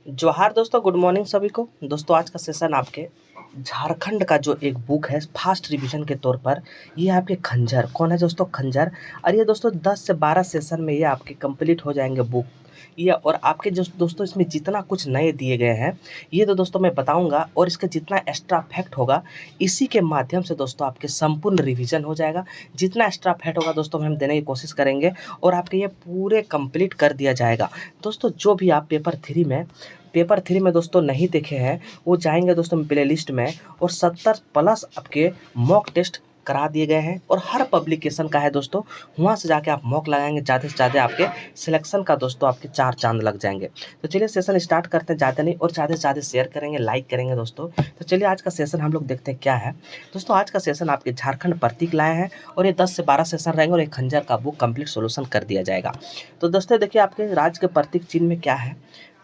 जोहार दोस्तों, good morning सभी को। दोस्तों आज का सेशन आपके झारखंड का जो एक बुक है फास्ट रिवीजन के तौर पर, ये आपके खंजर। कौन है दोस्तों? खंजर। और ये दोस्तों 10 से 12 सेशन में ये आपके कंप्लीट हो जाएंगे बुक। ये और आपके जो दोस्तों इसमें जितना कुछ नए दिए गए हैं ये तो दोस्तों मैं बताऊंगा, और इसका जितना एक्स्ट्रा फैक्ट होगा इसी के माध्यम से दोस्तों आपके संपूर्ण रिवीजन हो जाएगा। जितना एक्स्ट्रा फैक्ट होगा दोस्तों हम देने की कोशिश करेंगे और आपके ये पूरे कंप्लीट कर दिया जाएगा। दोस्तों जो भी आप पेपर थ्री में दोस्तों नहीं देखे हैं वो जाएंगे दोस्तों प्ले लिस्ट में, और 70 प्लस आपके मॉक टेस्ट करा दिए गए हैं और हर पब्लिकेशन का है दोस्तों। वहाँ से जाके आप मॉक लगाएंगे, ज़्यादा से ज़्यादा आपके सिलेक्शन का दोस्तों आपके 4 चांद लग जाएंगे। तो चलिए सेशन स्टार्ट करते हैं, ज़्यादा नहीं, और ज़्यादा से ज़्यादा शेयर करेंगे, लाइक करेंगे दोस्तों। तो चलिए आज का सेशन हम लोग देखते हैं क्या है। दोस्तों आज का सेशन आपके झारखंड प्रतीक लाए हैं और ये 10 से 12 सेशन रहेंगे और एक खंजर का बुक कंप्लीट सोल्यूशन कर दिया जाएगा। तो दोस्तों देखिए आपके राज्य के प्रतीक चिन्ह में क्या है,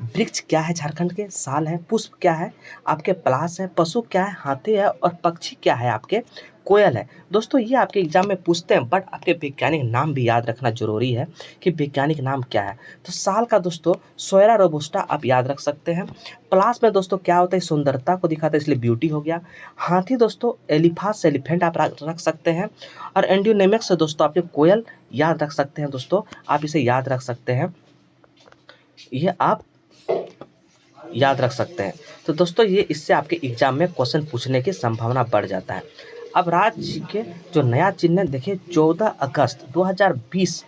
वृक्ष क्या है, झारखंड के साल है, पुष्प क्या है आपके, पलाश है, पशु क्या है, हाथी है, और पक्षी क्या है आपके, कोयल है। दोस्तों ये आपके एग्जाम में पूछते हैं, बट आपके वैज्ञानिक नाम भी याद रखना जरूरी है कि वैज्ञानिक नाम क्या है। तो साल का दोस्तों सोएरा रोबस्टा आप याद रख सकते हैं। पलाश में दोस्तों क्या होता है, सुंदरता को दिखाता है इसलिए ब्यूटी हो गया। हाथी दोस्तों एलिफास एलिफेंट आप रख सकते हैं। और एंड्यूनेमिक्स दोस्तों आपके कोयल याद रख सकते हैं दोस्तों, आप इसे याद रख सकते हैं, ये आप याद रख सकते हैं। तो दोस्तों ये इससे आपके एग्जाम में क्वेश्चन पूछने की संभावना बढ़ जाता है। अब राज्य के जो नया चिन्ह देखिए 14 अगस्त 2020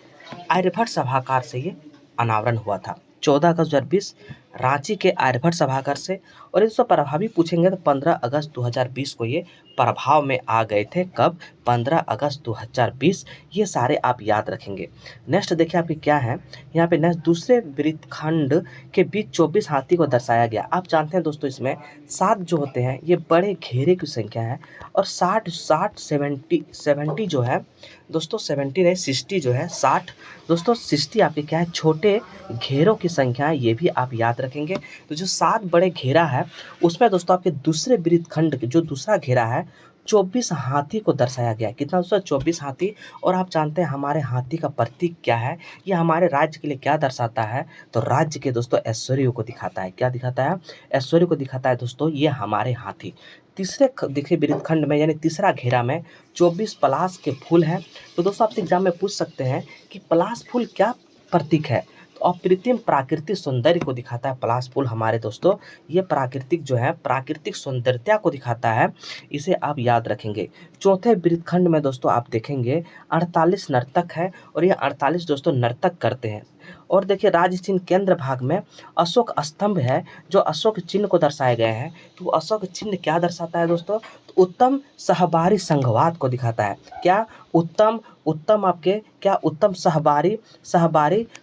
आर्यभट्ट सभागार से ये अनावरण हुआ था। 14 अगस्त 2020 रांची के आर्यभट्ट सभागार से। और इससे प्रभावी पूछेंगे तो 15 अगस्त 2020 को ये प्रभाव में आ गए थे। कब? 15 अगस्त 2020। ये सारे आप याद रखेंगे। नेक्स्ट देखिए आपके क्या है, यहाँ पे नेक्स्ट दूसरे वृत्तखंड के बीच 24 हाथी को दर्शाया गया। आप जानते हैं दोस्तों इसमें 7 जो होते हैं ये बड़े घेरे की संख्या है, और 70 जो है दोस्तों, 70 नहीं 60 जो है 60 दोस्तों, 60 आपके क्या है, छोटे घेरों की संख्या है, ये भी आप याद रखेंगे। तो जो 7 बड़े घेरा है उसमें दोस्तों आपके दूसरे वृत्तखंड के जो दूसरा घेरा है 24 हाथी को दर्शाया गया है। कितना दोस्तों? 24 हाथी। और आप जानते हैं हमारे हाथी का प्रतीक क्या है, ये हमारे राज्य के लिए क्या दर्शाता है, तो राज्य के दोस्तों ऐश्वर्य को दिखाता है। क्या दिखाता है? ऐश्वर्य को दिखाता है दोस्तों ये हमारे हाथी। तीसरे देखिए वृत्तखंड में यानी तीसरा घेरा में 24 पलाश के फूल हैं। तो दोस्तों आपसे एग्जाम में पूछ सकते हैं कि पलाश फूल क्या प्रतीक है, तो अकृत्रिम प्राकृतिक सौंदर्य को दिखाता है पलाश फूल हमारे दोस्तों। ये प्राकृतिक जो है प्राकृतिक सौंदर्यता को दिखाता है, इसे आप याद रखेंगे। चौथे वृत्तखंड में दोस्तों आप देखेंगे 48 नर्तक है और ये 48 दोस्तों नर्तक करते हैं। और देखिए राज्य चिन्ह केंद्र भाग में अशोक स्तंभ है जो अशोक चिन्ह को दर्शाए गए हैं। तो वो अशोक चिन्ह क्या दर्शाता है दोस्तों? तो उत्तम सहबारी संघवाद को दिखाता है। क्या? उत्तम उत्तम आपके क्या, उत्तम सहबारी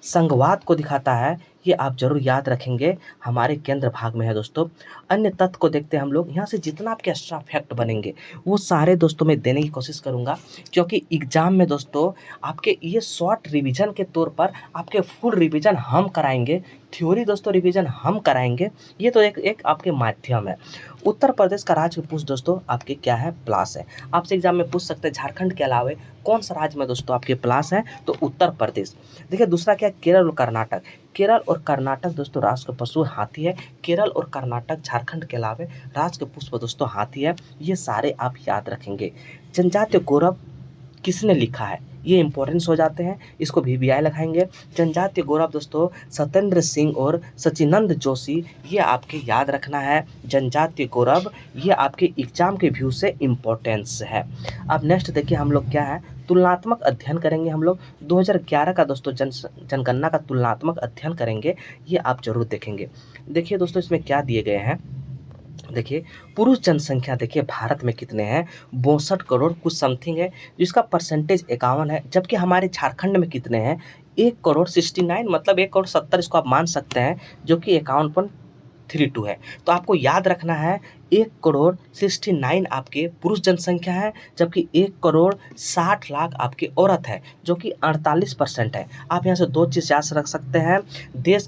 संघवाद को दिखाता है। ये आप जरूर याद रखेंगे, हमारे केंद्र भाग में है दोस्तों। अन्य तथ्य को देखते हैं हम लोग, यहाँ से जितना आपके एक्स्ट्रा फैक्ट बनेंगे वो सारे दोस्तों मैं देने की कोशिश करूँगा, क्योंकि एग्जाम में दोस्तों आपके ये शॉर्ट रिवीजन के तौर पर आपके फुल रिवीजन हम कराएंगे, थ्योरी दोस्तों रिवीजन हम कराएंगे। ये तो एक आपके माध्यम है। उत्तर प्रदेश का राज्य पूछ दोस्तों आपके क्या है, प्लास है। आपसे एग्जाम में पूछ सकते हैं झारखंड के अलावा कौन सा राज्य में दोस्तों आपके प्लास है, तो उत्तर प्रदेश। देखिए दूसरा क्या है, केरल और कर्नाटक। केरल और कर्नाटक दोस्तों राष्ट्र का पशु हाथी है। केरल और कर्नाटक झारखंड के अलावा राष्ट्र के पुष्प दोस्तों हाथी है। ये सारे आप याद रखेंगे। जनजातीय गौरव किसने लिखा है, ये इंपॉर्टेंस हो जाते हैं, इसको VBI लगाएंगे। जनजातीय गौरव दोस्तों सत्येंद्र सिंह और सचिनंद जोशी, ये आपके याद रखना है। जनजातीय गौरव ये आपके एग्जाम के व्यू से इम्पोर्टेंस है। अब नेक्स्ट देखिए हम लोग क्या है, तुलनात्मक अध्ययन करेंगे हम लोग। 2011 का दोस्तों जनगणना का तुलनात्मक अध्ययन करेंगे, ये आप जरूर देखेंगे। देखिए दोस्तों इसमें क्या दिए गए हैं, देखिए पुरुष जनसंख्या देखिए भारत में कितने हैं, 62 करोड़ कुछ समथिंग है, जिसका परसेंटेज 51 है। जबकि हमारे झारखंड में कितने हैं, 1 करोड़ 69, मतलब 1 करोड़ 70 इसको आप मान सकते हैं, जो कि 51.32 है। तो आपको याद रखना है 1 करोड़ 69 आपके पुरुष जनसंख्या है, जबकि 1 करोड़ 60 लाख आपकी औरत है, जो कि 48% है। आप यहाँ से 2 चीज़ याद रख सकते हैं, देश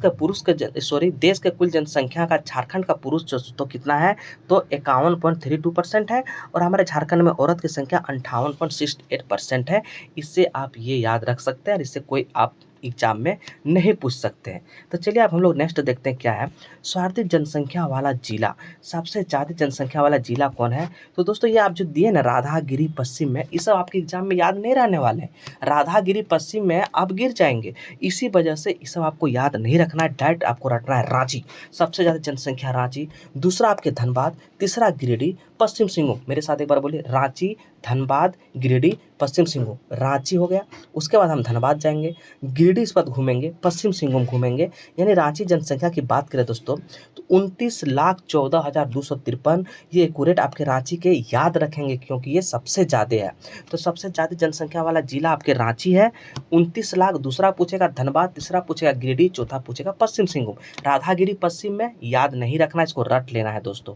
के कुल जनसंख्या का झारखंड का पुरुष जो तो कितना है, तो 51.32% है, और हमारे झारखंड में औरत की संख्या 58.68% है। इससे आप ये याद रख सकते हैं, और इससे कोई आप एग्जाम में नहीं पूछ सकते हैं। तो चलिए अब हम लोग नेक्स्ट देखते हैं क्या है। सर्वाधिक जनसंख्या वाला जिला, सबसे ज़्यादा जनसंख्या वाला जिला कौन है? तो दोस्तों ये आप जो दिए ना राधागिरी पश्चिम में, ये सब आपके एग्जाम में याद नहीं रहने वाले हैं। राधागिरी पश्चिम में आप गिर जाएंगे, इसी वजह से ये सब आपको याद नहीं रखना है, डायरेक्ट आपको रखना है रांची, सबसे ज़्यादा जनसंख्या रांची, दूसरा आपके धनबाद, तीसरा गिरिडीह, पश्चिम सिंहभूम। मेरे साथ एक बार बोलिए, रांची, धनबाद, गिरिडीह, पश्चिम सिंहभूम। रांची हो गया, उसके बाद हम धनबाद जाएंगे, गिरिडीह इस पर घूमेंगे, पश्चिम सिंहभूम घूमेंगे। यानी रांची जनसंख्या की बात करें दोस्तों तो 29,14,253 ये एक्यूरेट आपके रांची के याद रखेंगे, क्योंकि ये सबसे ज़्यादा है। तो सबसे ज़्यादा जनसंख्या वाला जिला आपके रांची है, 29 लाख। दूसरा पूछेगा धनबाद, तीसरा पूछेगा गिरिडीह, चौथा पूछेगा पश्चिम सिंहभूम। राधागिरी पश्चिम में याद नहीं रखना, इसको रट लेना है दोस्तों।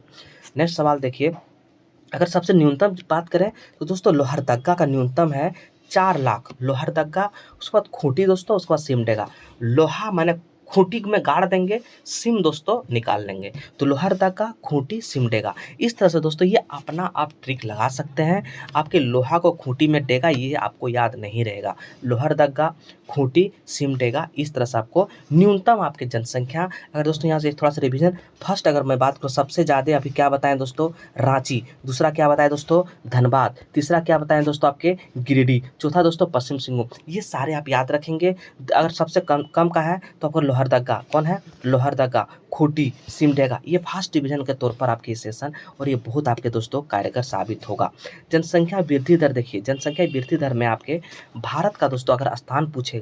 नेक्स्ट सवाल देखिए, अगर सबसे न्यूनतम बात करें तो दोस्तों लोहरदगा का न्यूनतम है 4 लाख। लोहरदगा, उसके बाद खूंटी दोस्तों, उसके बाद सिमडेगा। लोहा माने खूंटी में गाड़ देंगे, सिम दोस्तों निकाल लेंगे। तो लोहरदगा, खूंटी, सिमडेगा, इस तरह से दोस्तों ये अपना आप ट्रिक लगा सकते हैं। आपके लोहा को खूंटी में डेगा, ये आपको याद नहीं रहेगा। लोहरदगा, खूंटी, सिमडेगा, इस तरह से आपको न्यूनतम आपकी जनसंख्या। अगर दोस्तों यहाँ से थोड़ा सा रिवीजन, फर्स्ट अगर मैं बात करूँ सबसे ज़्यादा अभी क्या बताएं दोस्तों, रांची। दूसरा क्या बताएं दोस्तों, धनबाद। तीसरा क्या बताएं दोस्तों, आपके गिरिडीह। चौथा दोस्तों पश्चिम सिंहभूम। ये सारे आप याद रखेंगे। अगर सबसे कम कम का है तो आपको लोहरदगा, कौन है, लोहरदगा, खूंटी, सिमडेगा, ये फर्स्ट डिवीजन के तौर पर आपके सेशन, और ये बहुत आपके दोस्तों कारगर साबित होगा। जनसंख्या वृद्धि दर देखिए, जनसंख्या वृद्धि दर में आपके भारत का दोस्तों अगर स्थान पूछेगा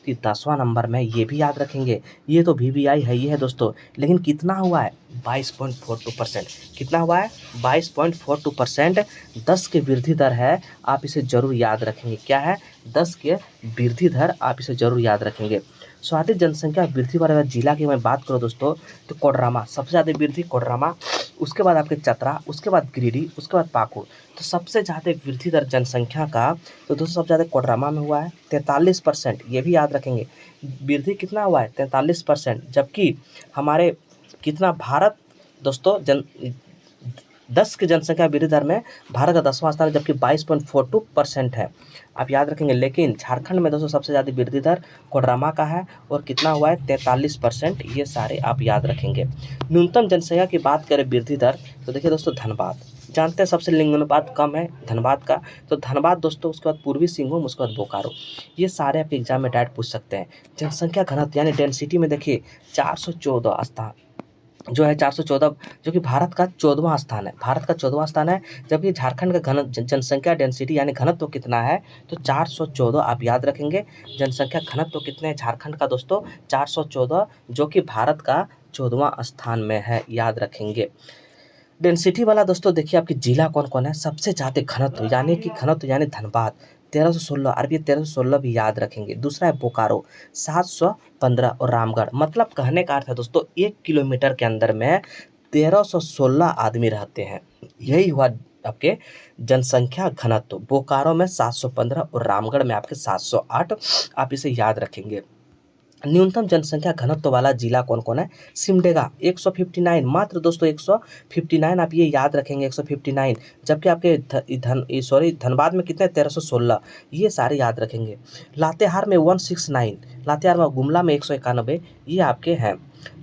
तो 10वां नंबर में, ये भी याद रखेंगे। ये तो VVI है, ये है दोस्तों, लेकिन कितना हुआ है, 22.42%। कितना हुआ है, 22.42%। 10 के वृद्धि दर है, आप इसे जरूर याद रखेंगे। क्या है, 10 के वृद्धि दर, आप इसे जरूर याद रखेंगे। सर्वाधिक जनसंख्या वृद्धि वाले जिला की मैं बात करूँ दोस्तों तो कोडरमा, सबसे ज़्यादा वृद्धि कोडरमा, उसके बाद आपके चतरा, उसके बाद गिरिडीह, उसके बाद पाकुड़। तो सबसे ज़्यादा वृद्धि दर जनसंख्या का तो दोस्तों सबसे ज़्यादा कोडरमा में हुआ है 43%, ये भी याद रखेंगे। वृद्धि कितना हुआ है, 43%, जबकि हमारे कितना भारत दोस्तों 10 की जनसंख्या वृद्धि दर में भारत का 10वां स्थान है, जबकि 22.42% है, आप याद रखेंगे। लेकिन झारखंड में दोस्तों सबसे ज़्यादा वृद्धि दर कोडरमा का है, और कितना हुआ है, 43%। ये सारे आप याद रखेंगे। न्यूनतम जनसंख्या की बात करें वृद्धि दर तो देखिए दोस्तों धनबाद, जानते हैं सबसे लिंगानुपात कम है धनबाद का, तो धनबाद दोस्तों, उसके बाद पूर्वी सिंहभूम, उसके बाद बोकारो। ये सारे आपके एग्जाम में डायरेक्ट पूछ सकते हैं। जनसंख्या घनत्व यानी डेंसिटी में देखिए 414 स्थान जो है, 414, जो कि भारत का 14वां स्थान है, भारत का 14वां स्थान है। जबकि झारखंड का जनसंख्या डेंसिटी यानी घनत्व कितना है, तो 414 आप याद रखेंगे। जनसंख्या घनत्व कितने हैं झारखंड का दोस्तों, 414, जो कि भारत का 14वां स्थान में है, याद रखेंगे। डेंसिटी वाला दोस्तों देखिए आपके जिला कौन कौन है, सबसे ज़्यादा घनत्व यानी धनबाद 1316, और ये 1316 भी याद रखेंगे। दूसरा है बोकारो 715, और रामगढ़। मतलब कहने का अर्थ है दोस्तों 1 किलोमीटर के अंदर में 1316 आदमी रहते हैं, यही हुआ आपके जनसंख्या घनत्व। बोकारो में 715 और रामगढ़ में आपके 708, आप इसे याद रखेंगे। न्यूनतम जनसंख्या घनत्व वाला जिला कौन कौन है, सिमडेगा 159, मात्र दोस्तों 159, आप ये याद रखेंगे 159। जबकि आपके धनबाद में कितने, 1316, ये सारे याद रखेंगे। लातेहार में 169, लातेहार में, गुमला में 191, ये आपके हैं।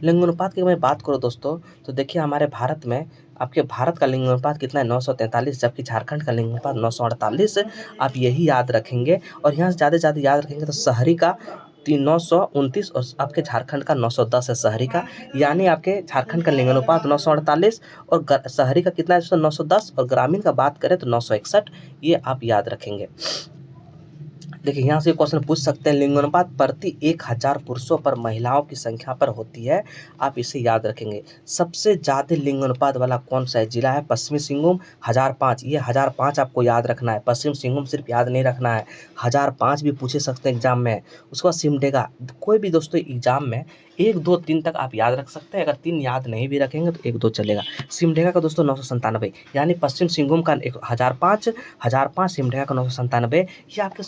लिंगानुपात की मैं बात करूँ दोस्तों तो देखिए हमारे भारत में, आपके भारत का लिंगानुपात कितना है, 943, जबकि झारखंड का लिंगानुपात 948, आप यही याद रखेंगे। और यहाँ से ज़्यादा याद रखेंगे तो शहरी का 929, और आपके झारखंड का 910 है शहरी का। यानी आपके झारखंड का लिंगानुपात 948 और शहरी का कितना है, 910, और ग्रामीण का बात करें तो 961, ये आप याद रखेंगे। देखिए यहाँ से क्वेश्चन पूछ सकते हैं, लिंगानुपात प्रति 1000 पुरुषों पर महिलाओं की संख्या पर होती है, आप इसे याद रखेंगे। सबसे ज़्यादा लिंगानुपात वाला कौन सा जिला है, पश्चिमी सिंहभूम 1005, ये 1005 आपको याद रखना है। पश्चिम सिंहभूम सिर्फ याद नहीं रखना है, 1005 भी पूछे सकते हैं एग्जाम में। उसके बाद सिमडेगा, कोई भी दोस्तों एग्जाम में 1 2 3 तक आप याद रख सकते हैं। अगर 3 याद नहीं भी रखेंगे तो 1 2 चलेगा। सिमडेगा का दोस्तों 997, यानी पश्चिम सिंहभूम का 1005, सिमडेगा का 997, ये आपके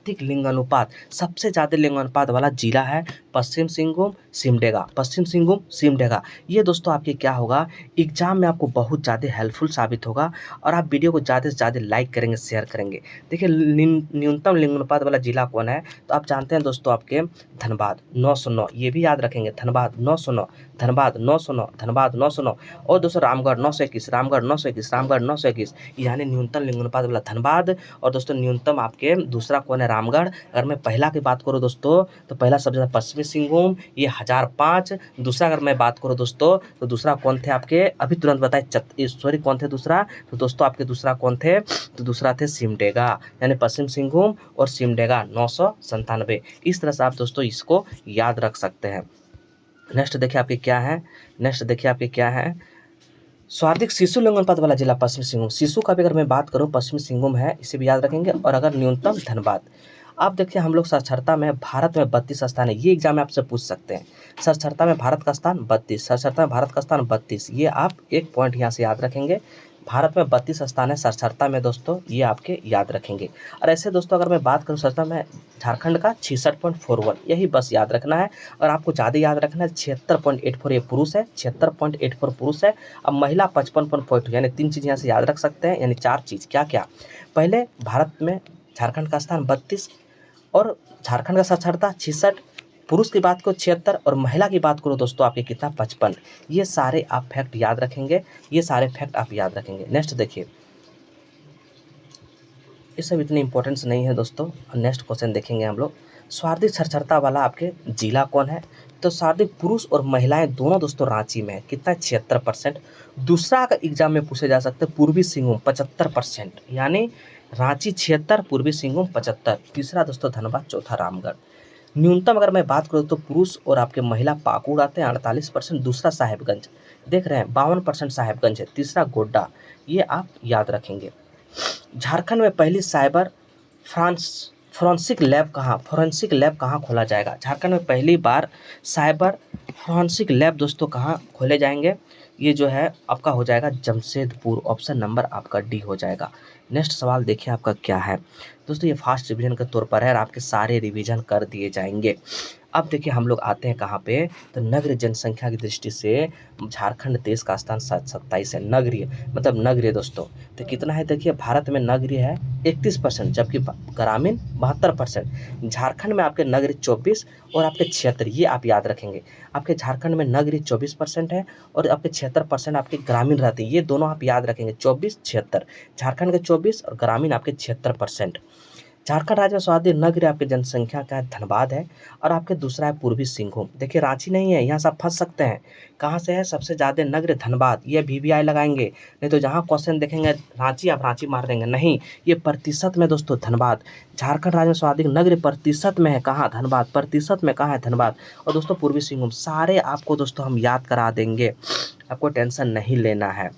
सर्वाधिक लिंगानुपात, सबसे ज़्यादा लिंगानुपात वाला जिला है पश्चिम सिंहभूम सिमडेगा, पश्चिम सिंहभूम सिमडेगा। ये दोस्तों आपके क्या होगा, एग्जाम में आपको बहुत ज़्यादा हेल्पफुल साबित होगा और आप वीडियो को ज़्यादा से ज़्यादा लाइक करेंगे, शेयर करेंगे। देखिए न्यूनतम लिंगानुपात वाला जिला कौन है, तो आप जानते हैं दोस्तों आपके धनबाद 909, ये भी याद रखेंगे, धनबाद 909, धनबाद 909, धनबाद 909। और दोस्तों रामगढ़ 921, रामगढ़ 921, रामगढ़ 921, यानी न्यूनतम लिंगानुपात वाला धनबाद। और दोस्तों न्यूनतम आपके दूसरा कौन है, रामगढ़। अगर मैं पहला की बात करूँ दोस्तों, तो पहला सबसे ज़्यादा पश्चिमी सिंहभूम, ये 1005। दूसरा अगर मैं बात करूँ दोस्तों, तो दूसरा कौन थे आपके, अभी तुरंत बताए, सॉरी कौन थे दूसरा, तो दोस्तों आपके दूसरा कौन थे, तो दूसरा थे सिमडेगा, यानी पश्चिम सिंहभूम और सिमडेगा 997। इस तरह से आप दोस्तों इसको याद रख सकते हैं। नेक्स्ट देखिए आपके क्या है, नेक्स्ट देखिए आपके क्या है, सर्वाधिक शिशु लिंगानुपात वाला जिला पश्चिमी सिंहभूम। शिशु का भी अगर मैं बात करूं पश्चिमी सिंहभूम है, इसे भी याद रखेंगे। और अगर न्यूनतम धनबाद। अब देखिए हम लोग साक्षरता में भारत में 32 स्थान है, ये एग्जाम में आपसे पूछ सकते हैं। साक्षरता में भारत का स्थान 32, साक्षरता में भारत का स्थान 32, ये आप एक पॉइंट यहाँ से याद रखेंगे। भारत में 32 स्थान है साक्षरता में दोस्तों, ये आपके याद रखेंगे। और ऐसे दोस्तों अगर मैं बात करूँ साक्षरता में झारखंड का 66.41, यही बस याद रखना है। और आपको ज़्यादा याद रखना है 76.84 ये पुरुष है, 76.84 पुरुष है। अब महिला 55.42, यानी 3 चीज़ यहाँ से याद रख सकते हैं, यानी 4 चीज़ क्या क्या। पहले भारत में झारखंड का स्थान 32 और झारखंड का साक्षरता 66, पुरुष की बात करो 76 और महिला की बात करो दोस्तों आपके कितना 55। ये सारे आप फैक्ट याद रखेंगे, ये सारे फैक्ट आप याद रखेंगे। नेक्स्ट देखिए, ये सब इतनी इंपॉर्टेंस नहीं है दोस्तों। नेक्स्ट क्वेश्चन देखेंगे हम लोग, सर्वाधिक साक्षरता वाला आपके जिला कौन है, तो सर्वाधिक पुरुष और महिलाएं दोनों दोस्तों रांची में है, कितना 76%। दूसरा का एग्जाम में पूछे जा सकते हैं पूर्वी सिंहभूम 75%, यानी रांची 76, पूर्वी सिंहभूम 75। तीसरा दोस्तों धनबाद, चौथा रामगढ़। न्यूनतम अगर मैं बात करूँ तो पुरुष और आपके महिला पाकुड़ आते हैं 48%। दूसरा साहेबगंज देख रहे हैं 52% साहेबगंज है। तीसरा गोड्डा, ये आप याद रखेंगे। झारखंड में पहली साइबर फोरेंसिक लैब कहाँ खोला जाएगा, झारखंड में पहली बार साइबर फोरेंसिक लैब दोस्तों कहाँ खोले जाएंगे, ये जो है आपका हो जाएगा जमशेदपुर, ऑप्शन नंबर आपका डी हो जाएगा। नेक्स्ट सवाल देखिए आपका क्या है दोस्तों, ये फास्ट रिवीजन के तौर पर है और आपके सारे रिवीजन कर दिए जाएंगे। अब देखिए हम लोग आते हैं कहाँ पे, तो नगरीय जनसंख्या की दृष्टि से झारखंड देश का स्थान 27 है। नगरीय मतलब नगरीय दोस्तों, तो कितना है देखिए, भारत में नगरीय है 31%, जबकि ग्रामीण 72%। झारखंड में आपके नगरीय 24 और आपके 76, ये आप याद रखेंगे। आपके झारखंड में नगरीय 24% है और आपके 76% आपके ग्रामीण रहते हैं, ये दोनों आप याद रखेंगे, 24 76, झारखंड के 24 और ग्रामीण आपके 76%। झारखंड राज्य में सर्वाधिक नगरीय आपकी जनसंख्या का धनबाद है और आपके दूसरा है पूर्वी सिंहभूम। देखिए रांची नहीं है, यहाँ से आप फंस सकते हैं। कहाँ से है सबसे ज़्यादा नगरीय, धनबाद, ये VVI लगाएंगे, नहीं तो जहाँ क्वेश्चन देखेंगे रांची आप रांची मार देंगे, नहीं, ये प्रतिशत में दोस्तों धनबाद। झारखंड राज्य में सर्वाधिक नगरीय प्रतिशत में है कहाँ, धनबाद, प्रतिशत में कहाँ है, धनबाद। और दोस्तों पूर्वी सिंहभूम, सारे आपको दोस्तों हम याद करा देंगे, आपको टेंशन नहीं लेना है।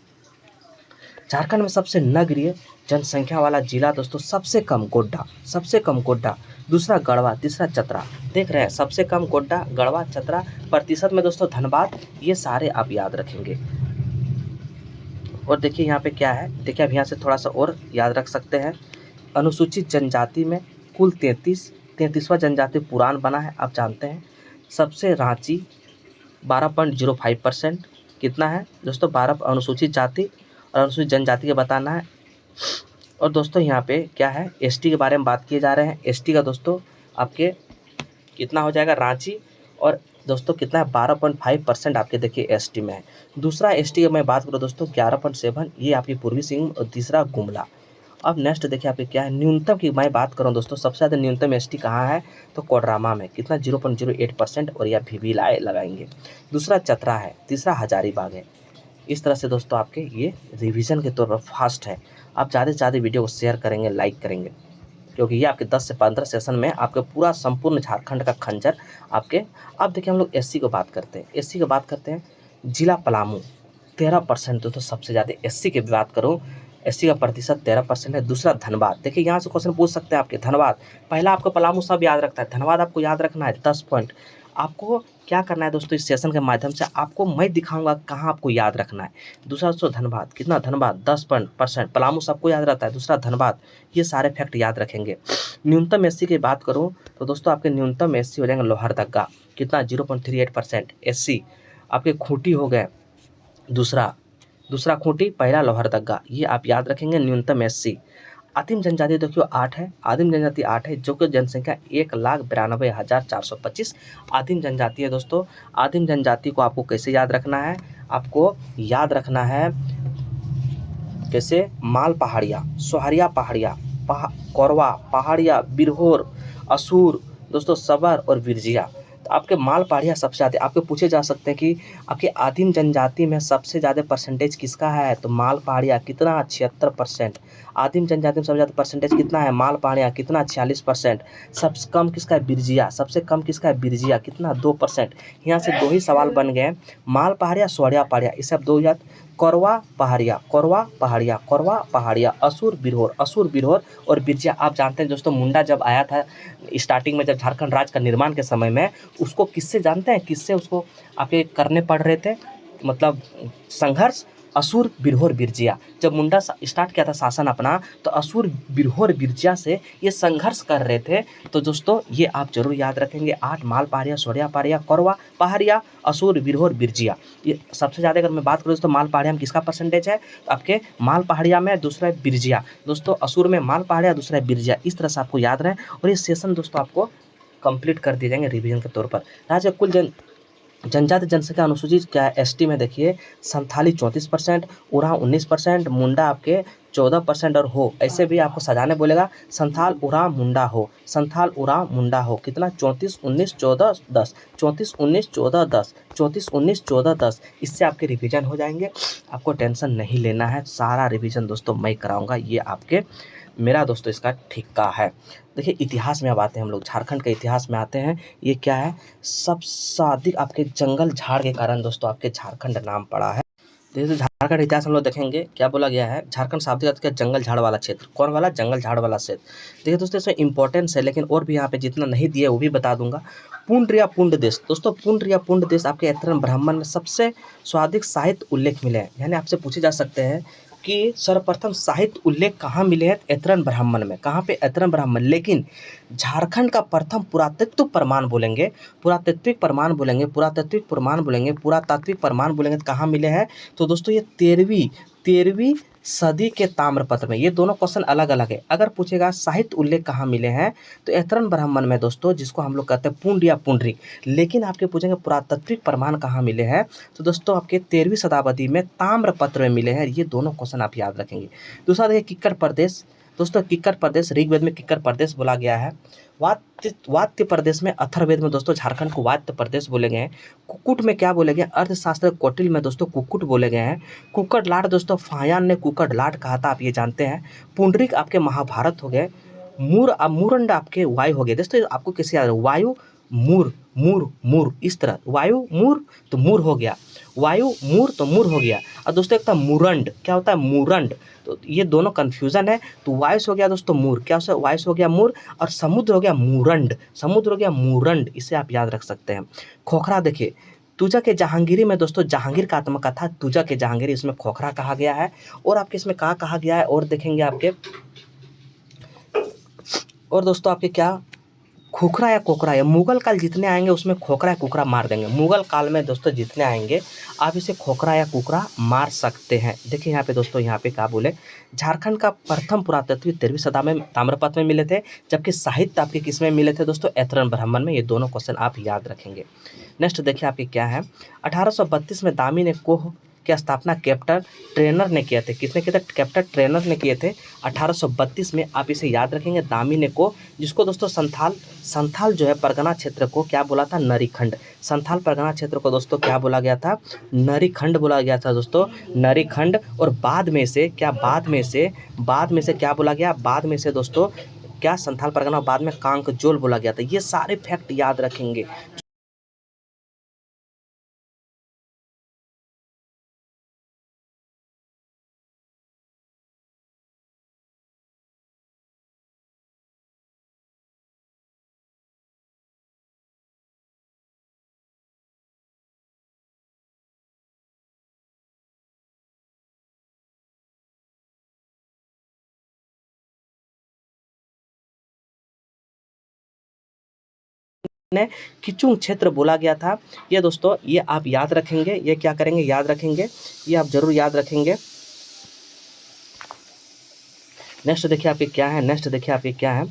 झारखंड में सबसे नगरीय जनसंख्या वाला जिला दोस्तों, सबसे कम गोड्डा, सबसे कम गोड्डा, दूसरा गढ़वा, तीसरा चतरा। देख रहे हैं सबसे कम गोड्डा, गढ़वा, चतरा। प्रतिशत में दोस्तों धनबाद, ये सारे आप याद रखेंगे। और देखिए यहाँ पे क्या है, देखिए अब यहाँ से थोड़ा सा और याद रख सकते हैं। अनुसूचित जनजाति में कुल 33वां जनजाति पुराण बना है, आप जानते हैं। सबसे रांची 12.05%, कितना है दोस्तों, 12 अनुसूचित जाति और अनुसूचित जनजाति का बताना है। और दोस्तों यहाँ पे क्या है, ST के बारे में बात किए जा रहे हैं। ST का दोस्तों आपके कितना हो जाएगा, रांची, और दोस्तों कितना है 12.5% आपके देखिए ST में है। दूसरा ST का मैं बात करूँ दोस्तों 11.7, ये आपकी पूर्वी सिंहभूम, और तीसरा गुमला। अब नेक्स्ट देखिए आपके क्या है, न्यूनतम की मैं बात करूँ दोस्तों, सबसे ज़्यादा न्यूनतम ST कहाँ है, तो कोडरमा में, कितना 0.08%, और यह VVI लगाएंगे। दूसरा चतरा है, तीसरा हजारीबाग है। इस तरह से दोस्तों आपके ये रिवीजन के तौर पर फास्ट है। आप ज़्यादा से ज़्यादा वीडियो को शेयर करेंगे, लाइक करेंगे, क्योंकि ये आपके 10 से 15 सेशन में आपके पूरा संपूर्ण झारखंड का खंजर आपके। अब देखिए हम लोग SC को बात करते हैं, SC की बात करते हैं। जिला पलामू 13%, तो सबसे ज़्यादा SC की बात करूँ, SC का प्रतिशत 13% है। दूसरा धनबाद, देखिए यहाँ से क्वेश्चन पूछ सकते हैं आपके, धनबाद, पहला आपका पलामू सब याद रखता है, धनबाद आपको याद रखना है 10 पॉइंट। आपको क्या करना है दोस्तों, इस सेशन के माध्यम से आपको मैं दिखाऊँगा कहाँ आपको याद रखना है। दूसरा दोस्तों धनबाद, कितना धनबाद 10% पलामू सबको याद रहता है। दूसरा धनबाद, ये सारे फैक्ट याद रखेंगे। न्यूनतम एससी की बात करूँ तो दोस्तों आपके न्यूनतम एससी हो जाएंगे लोहरदगा, कितना 0.38% एससी। आपके खूंटी हो गए, दूसरा दूसरा खूंटी, पहला लोहरदगा, ये आप याद रखेंगे न्यूनतम एससी। आदिम जनजाति देखियो 8 है, आदिम जनजाति 8 है, जो कि जनसंख्या 1,92,425 आदिम जनजाति है दोस्तों। आदिम जनजाति को आपको कैसे याद रखना है, आपको याद रखना है कैसे, माल पहाड़िया, सोहरिया पहाड़िया, कोरवा पहाड़िया, बिरहोर, असुर दोस्तों, सबर और बिरजिया। तो आपके माल पहाड़िया सबसे ज़्यादा आपके पूछे जा सकते हैं कि आपके आदिम जनजाति में सबसे ज़्यादा परसेंटेज किसका है, तो माल पहाड़िया, कितना 76%। आदिम जनजाति में सबसे ज़्यादा परसेंटेज कितना है, माल पहाड़िया, कितना 46%। सबसे कम किसका है, बिरजिया, सबसे कम किसका है, बिरजिया, कितना 2%। यहाँ से 2 ही सवाल बन गए, माल पहाड़िया, सोहरिया पहाड़िया, इसे आप 2 याद, कोरवा पहाड़िया, कोरवा पहाड़िया, कोरवा पहाड़िया, असुर बिरहोर, असुर बिरहोर और बिरजिया। आप जानते हैं दोस्तों, मुंडा जब आया था स्टार्टिंग में, जब झारखंड राज्य का निर्माण के समय में, उसको किससे जानते हैं, किससे उसको आपके करने पड़ रहे थे, मतलब संघर्ष, असुर बिरहोर बिरजिया। जब मुंडा स्टार्ट किया था शासन अपना, तो असुर बिरहोर बिरजिया से ये संघर्ष कर रहे थे। तो दोस्तों ये आप जरूर याद रखेंगे, 8 माल पहाड़िया, सोहरिया पहाड़िया, कोरवा पहाड़िया, असुर बिरहोर बिरजिया। ये सबसे ज़्यादा अगर मैं बात करूँ दोस्तों, माल पहाड़िया में किसका परसेंटेज है, तो आपके माल पहाड़िया में, दूसरा है बिरजिया दोस्तों, असुर में माल पहाड़िया, दूसरा है बिरजिया। इस तरह से आपको याद रहे और ये सेशन दोस्तों आपको कंप्लीट कर दिए जाएंगे रिवीजन के तौर पर। राज्य कुल जनजाति जनसंख्या अनुसूचित क्या है, एसटी में देखिए संथाली 34%, उरांव 19%, मुंडा आपके 14% और हो, ऐसे भी आपको सजाने बोलेगा, संथाल उरांव मुंडा हो, संथाल उरांव मुंडा हो, कितना 34 19 14 10, 34 19 14 10, 34 19 14 10। इससे आपके रिवीजन हो जाएंगे, आपको टेंशन नहीं लेना है, सारा रिवीजन दोस्तों मैं कराऊंगा, ये आपके मेरा दोस्तों इसका ठिक्का है। देखिए इतिहास में अब आते हैं हम लोग, झारखंड के इतिहास में आते हैं। ये क्या है, सबसे अधिक आपके जंगल झाड़ के कारण दोस्तों आपके झारखंड नाम पड़ा है। देखिए झारखंड इतिहास हम लोग देखेंगे, क्या बोला गया है, झारखंड शाब्दिक अर्थ क्या, जंगल झाड़ वाला क्षेत्र। कौन वाला, जंगल झाड़ वाला क्षेत्र। देखिए दोस्तों इसमें इंपॉर्टेंस है, लेकिन और भी यहाँ पे जितना नहीं दिए वो भी बता दूंगा। पुंड या पुंड देश दोस्तों, पुंड या पुंड देश आपके ऐतरन ब्राह्मण में सबसे स्वादिक साहित्य उल्लेख मिले हैं। यानी आपसे पूछे जा सकते हैं कि सर्वप्रथम साहित्य उल्लेख कहाँ मिले हैं, ऐतरन ब्राह्मण में। कहाँ पे, ऐतरन ब्राह्मण। लेकिन झारखंड का प्रथम पुरातत्व प्रमाण बोलेंगे, पुरातात्विक प्रमाण बोलेंगे, पुरातात्विक प्रमाण बोलेंगे, पुरातात्विक प्रमाण बोलेंगे, तो कहाँ मिले हैं, तो दोस्तों ये 13वीं सदी के ताम्रपत्र में। ये दोनों क्वेश्चन अलग अलग है। अगर पूछेगा साहित्य उल्लेख कहाँ मिले हैं, तो ऐतरन ब्राह्मण में दोस्तों, जिसको हम लोग कहते हैं पुंड या पुंडरी। लेकिन आपके पूछेंगे पुरातात्विक प्रमाण कहाँ मिले हैं, तो दोस्तों आपके 13वीं शताब्दी में ताम्रपत्र में मिले हैं। ये दोनों क्वेश्चन आप याद रखेंगे। दूसरा देखिए किक्कर प्रदेश दोस्तों, किक्कर प्रदेश ऋग्वेद में किक्कर प्रदेश बोला गया है। वात्य प्रदेश में, अथर्ववेद में दोस्तों झारखंड को वात्य प्रदेश बोले गए हैं। कुक्कुट में क्या बोले गए, अर्थशास्त्र कौटिल्य में दोस्तों कुक्कुट बोले गए हैं। कुक्कड़ लाट दोस्तों फायान ने कुक्कड़ लाट कहा था, आप ये जानते हैं। पुंडरीक आपके महाभारत हो गए। मूरंड आपके वायु हो गए दोस्तों, आपको कैसे याद है, वायु मूर मूर मूर, इस तरह वायु मूर तो मूर हो गया, वायु मूर तो मूर हो गया। और दोस्तों एक था मूरंड, क्या होता है मूरंड, तो ये दोनों कन्फ्यूजन है। तो वायस हो गया दोस्तों मूर, क्या हो, वायस हो गया मूर, और समुद्र हो गया मूरंड, समुद्र हो गया मूरंड, इसे आप याद रख सकते हैं। खोखरा देखिए, तुजा के जहांगीरी में दोस्तों, जहांगीर का आत्मकथा तुजा के जहांगीरी, इसमें खोखरा कहा गया है। और आपके इसमें कहा गया है, और देखेंगे आपके, और दोस्तों आपके क्या, खोखरा या कोकरा, या मुगल काल जितने आएंगे उसमें खोखरा या कुकरा मार देंगे। मुगल काल में दोस्तों जितने आएंगे आप इसे खोखरा या कुकरा मार सकते हैं। देखिए यहाँ पे दोस्तों, यहाँ पे क्या बोले, झारखंड का प्रथम पुरातत्व 13वीं सदी में ताम्रपत्र में मिले थे, जबकि साहित्य आपके किस में मिले थे दोस्तों, ऐतरन ब्राह्मण में। ये दोनों क्वेश्चन आप याद रखेंगे। नेक्स्ट देखिए आपके क्या है, 1832 में दामी ने कोह की स्थापना कैप्टन ट्रेनर ने किए थे। किसने किए थे, कैप्टन ट्रेनर ने किए थे 1832 में। आप इसे याद रखेंगे, दामी ने को, जिसको दोस्तों संथाल जो है परगना क्षेत्र को क्या बोला था, नरीखंड। संथाल परगना क्षेत्र को दोस्तों क्या बोला गया था, नरीखंड बोला गया था दोस्तों, नरीखंड। और बाद में से क्या बोला गया, बाद में से दोस्तों क्या, संथाल परगना, बाद में कांकजोल बोला गया था। ये सारे फैक्ट याद रखेंगे। ने किचुंग क्षेत्र बोला गया था। ये दोस्तों ये आप याद रखेंगे, ये क्या करेंगे याद रखेंगे, ये आप जरूर याद रखेंगे। नेक्स्ट देखिए आपके क्या है, नेक्स्ट देखिए आपके क्या है,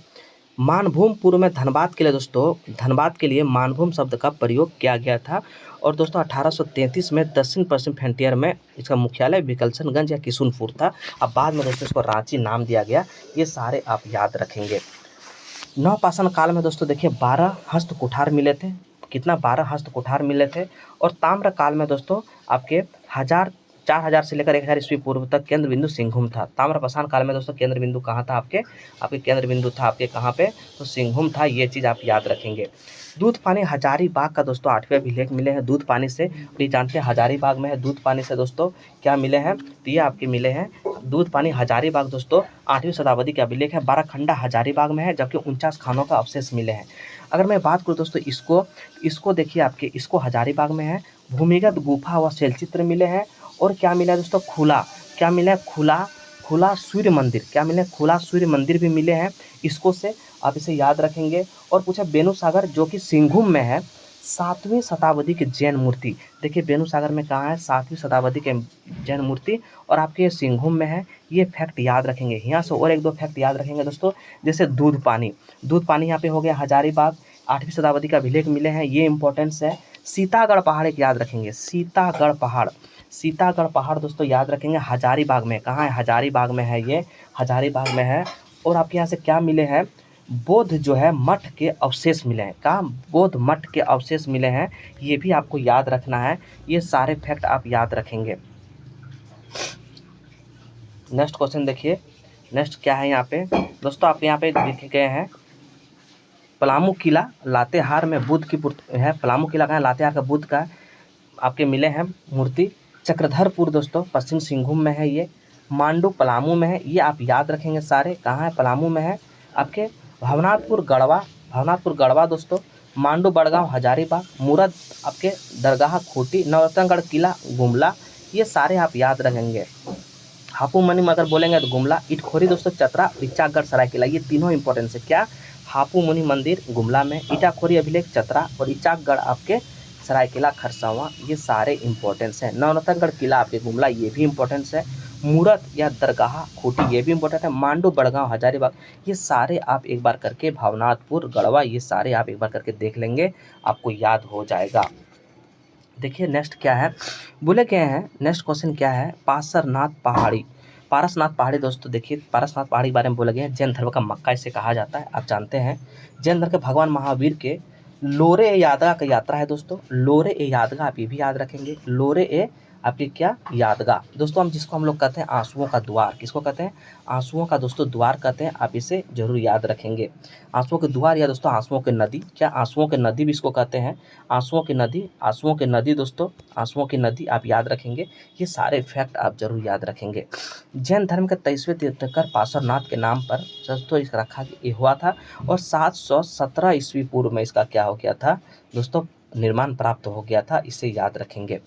मानभूम पूर्व में धनबाद के लिए दोस्तों, धनबाद के लिए मानभूम शब्द का प्रयोग किया गया था। और दोस्तों 1833 में दक्षिण पश्चिम फ्रंटियर में इसका मुख्यालय विकलसनगंज या किशुनपुर था। अब बाद में दोस्तों इसको रांची नाम दिया गया। ये सारे आप याद रखेंगे। नवपाषाण काल में दोस्तों देखिए 12 हस्त कुठार मिले थे। कितना 12 हस्त कुठार मिले थे। और ताम्र काल में दोस्तों आपके 4000 से लेकर 1000 ईस्वी पूर्व तक केंद्र बिंदु सिंघभूम था। ताम्रपाषाण काल में दोस्तों केंद्र बिंदु कहाँ था आपके केंद्र बिंदु था आपके कहाँ पे, तो सिंघभूम था। ये चीज़ आप याद रखेंगे। दूध पानी हजारीबाग का दोस्तों 8वें अभिलेख मिले हैं दूध पानी से। और ये जानते हैं हजारीबाग में है दूध पानी से दोस्तों क्या मिले हैं, तो ये आपके मिले हैं दूध पानी हजारीबाग दोस्तों 8वीं शताब्दी के अभिलेख है। 12 खंडा हजारीबाग में है, जबकि 49 खानों का अवशेष मिले हैं। अगर मैं बात करूँ दोस्तों इसको देखिए आपके इसको हजारीबाग में है। भूमिगत गुफा व शैलचित्र मिले हैं। और क्या मिला है दोस्तों, क्या मिला है, खुला सूर्य मंदिर, क्या मिले, खुला सूर्य मंदिर भी मिले हैं। इसको से आप इसे याद रखेंगे। और पूछा बेनुसागर जो कि सिंघभूम में है, 7वीं शताब्दी की जैन मूर्ति। देखिए बेनुसागर में कहाँ है, 7वीं शताब्दी के जैन मूर्ति और आपके सिंघभूम में है। ये फैक्ट याद रखेंगे। यहाँ से और 1-2 फैक्ट याद रखेंगे दोस्तों, जैसे दूध पानी यहाँ पे हो गया हजारीबाग, 8वीं शताब्दी का अभिलेख मिले हैं, ये इंपॉर्टेंस है। सीतागढ़ पहाड़ एक याद रखेंगे, सीतागढ़ पहाड़ दोस्तों याद रखेंगे। हजारीबाग में कहाँ है, हजारीबाग में है, ये हजारीबाग में है। और आपके यहाँ से क्या मिले हैं, बौद्ध जो है मठ के अवशेष मिले हैं। कहाँ, बौद्ध मठ के अवशेष मिले हैं। ये भी आपको याद रखना है। ये सारे फैक्ट आप याद रखेंगे। नेक्स्ट क्वेश्चन देखिए, नेक्स्ट क्या है यहाँ पे दोस्तों, आपके यहाँ पे लिखे गए हैं पलामू किला लातेहार में बुद्ध की है। पलामू किला कहाँ है, लातेहार का बुद्ध का आपके मिले हैं मूर्ति। चक्रधरपुर दोस्तों पश्चिम सिंहभूम में है। ये मांडू पलामू में है। ये आप याद रखेंगे सारे, कहाँ है, पलामू में है। आपके भवनाथपुर गढ़वा दोस्तों, मांडू बड़गांव हजारीबाग, मूरत आपके दरगाह खूंटी, नवरत्नगढ़ किला गुमला, ये सारे आप याद रखेंगे। हापू मनी अगर बोलेंगे तो गुमला, इटखोरी दोस्तों चतरा, इचाकगढ़ सरायकेला, ये तीनों इंपॉर्टेंस है। क्या, हापू मुनि मंदिर गुमला में, इटाखोरी अभिलेख चतरा और इचाकगढ़ आपके सरायकेला खरसावां, ये सारे इंपॉर्टेंस हैं। नवरत्नगढ़ किला आपके गुमला, ये भी इंपॉर्टेंस है। मूरत या दरगाह खूंटी, ये भी इंपॉर्टेंट है। मांडू बड़गांव हजारीबाग, ये सारे आप एक बार करके, भावनाथपुर गढ़वा, ये सारे आप एक बार करके देख लेंगे, आपको याद हो जाएगा। देखिए नेक्स्ट क्या है, बोले गए हैं नेक्स्ट क्वेश्चन क्या है, पारसनाथ पहाड़ी दोस्तों। देखिए पारसनाथ पहाड़ी के बारे में बोला गया है, जैन धर्म का मक्का इसे कहा जाता है, आप जानते हैं। जैन धर्म के भगवान महावीर के लोरे ए यादगाह का यात्रा है दोस्तों। लोरे ए यादगाह आप ये भी याद रखेंगे। लोरे ए आपकी क्या, यादगाह दोस्तों, हम लोग कहते हैं आंसुओं का द्वार। किसको कहते हैं, आंसुओं का दोस्तों द्वार कहते हैं। आप इसे जरूर याद रखेंगे। आंसुओं के द्वार या दोस्तों आंसुओं की नदी, क्या आंसुओं की नदी भी इसको कहते हैं। आंसुओं की नदी दोस्तों, आंसुओं की नदी आप याद रखेंगे। ये सारे फैक्ट आप जरूर याद रखेंगे। जैन धर्म के 23वें तीर्थंकर पार्श्वनाथ के नाम पर दोस्तों इसका रखा हुआ था। और 717 ईस्वी पूर्व में इसका क्या हो गया था दोस्तों, निर्माण प्राप्त हो गया था। इसे याद रखेंगे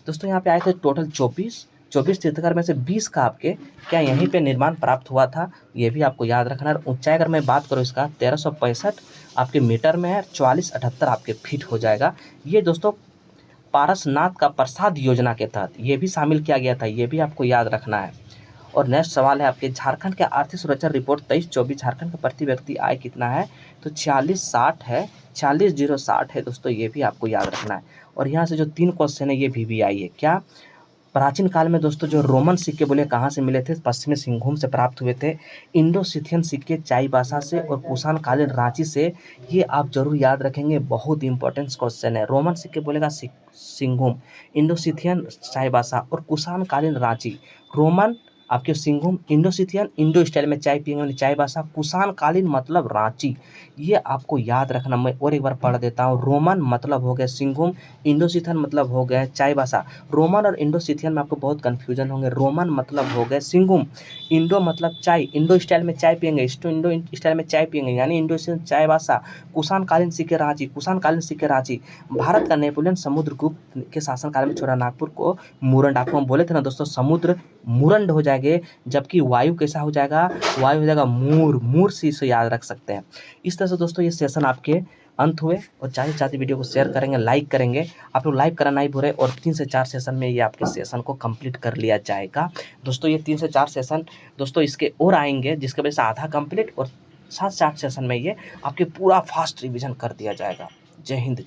दोस्तों। यहाँ पे आए थे टोटल 24 तीर्थंकर में से 20 का आपके क्या यहीं पे निर्माण प्राप्त हुआ था, ये भी आपको याद रखना है। ऊंचाई अगर मैं बात करूँ इसका 1365 आपके मीटर में है, 4478 आपके फीट हो जाएगा। ये दोस्तों पारसनाथ का प्रसाद योजना के तहत ये भी शामिल किया गया था, ये भी आपको याद रखना है। और नेक्स्ट सवाल है आपके, झारखंड के आर्थिक सुरक्षा रिपोर्ट 23-24, झारखंड का प्रति व्यक्ति आय कितना है, तो 4660 है, 46060 है दोस्तों, ये भी आपको याद रखना है। और यहाँ से जो 3 क्वेश्चन है ये VVI है। क्या, प्राचीन काल में दोस्तों जो रोमन सिक्के बोले कहाँ से मिले थे, पश्चिमी सिंहभूम से प्राप्त हुए थे। इंडो सिथियन सिक्के चाईबासा से और कुषाण कालीन रांची से, ये आप जरूर याद रखेंगे, बहुत इंपॉर्टेंट क्वेश्चन है। रोमन सिक्के बोलेगा सिंहभूम, इंडो सिथियन चाईबासा और कुषाण कालीन रांची। रोमन आपके Singhbhum, Indo Scythian Indo style में चाय पियेंगे चाईबासा, कुषाण कालीन मतलब रांची, ये आपको याद रखना। मैं और एक बार पढ़ देता हूँ। रोमन मतलब हो गया सिंहभूम, इंडो सिथियन मतलब हो गया चाईबासा। रोमन और इंडो सिथियन में आपको बहुत कन्फ्यूजन होंगे। रोमन मतलब हो गया सिंहभूम, इंडो मतलब चाय, इंडो स्टाइल में चाय पियेंगे, इंडो स्टाइल में चाय पियेंगे यानी इंडो चाईबासा। कुषाण कालीन सिक्के रांची, कुषाण कालीन सिक्के रांची। भारत का नेपोलियन समुद्रगुप्त के शासनकाल में छोड़ा नागपुर को मुरंड, आपको हम बोले थे ना दोस्तों समुद्र मुरंड हो जाएंगे, जबकि वायु कैसा हो जाएगा, वायु हो जाएगा मूर से इसे याद रख सकते हैं। इस तरह से दोस्तों ये सेशन आपके अंत हुए और ज़्यादा से ज़्यादा वीडियो को शेयर करेंगे, लाइक करेंगे। आप लोग लाइक करना नहीं भूलें और 3 से 4 सेशन में ये आपके सेशन को कंप्लीट कर लिया जाएगा। दोस्तों ये 3 से 4 सेशन दोस्तों इसके और आएँगे, जिसकी वजह से आधा कंप्लीट और 7 से 8 सेशन में ये आपके पूरा फास्ट रिवीजन कर दिया जाएगा। जय हिंद।